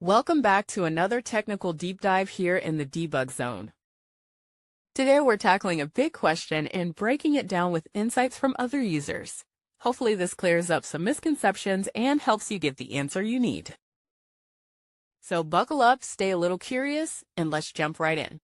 Welcome back to another technical deep dive here in the debug zone. Today we're tackling a big question and breaking it down with insights from other users. Hopefully this clears up some misconceptions and helps you get the answer you need. So buckle up, stay a little curious, and let's jump right in.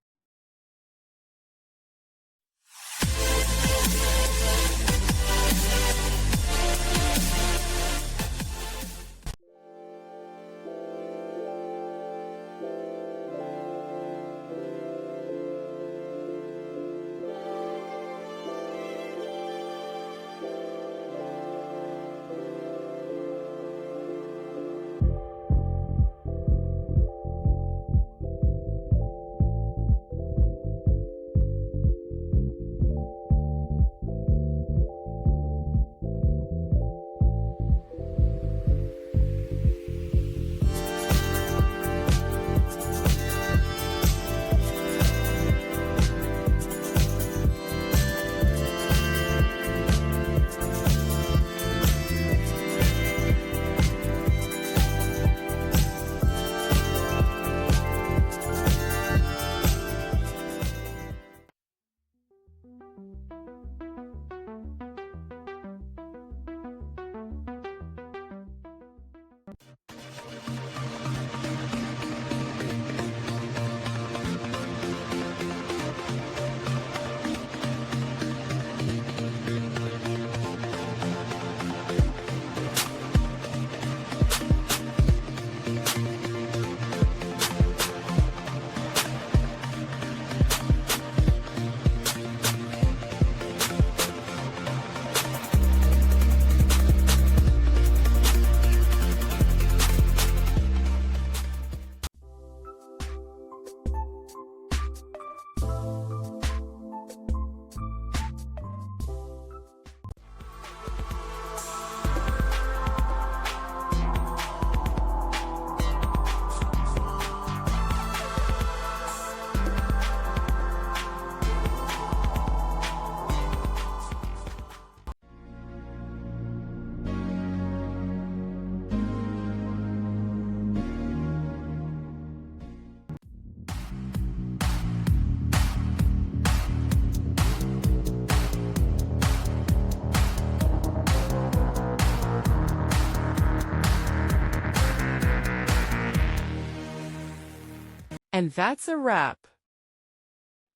And that's a wrap.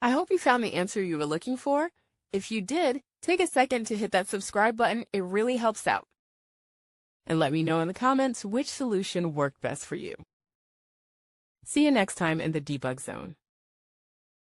I hope you found the answer you were looking for. If you did, take a second to hit that subscribe button. It really helps out. And let me know in the comments which solution worked best for you. See you next time in the debug zone.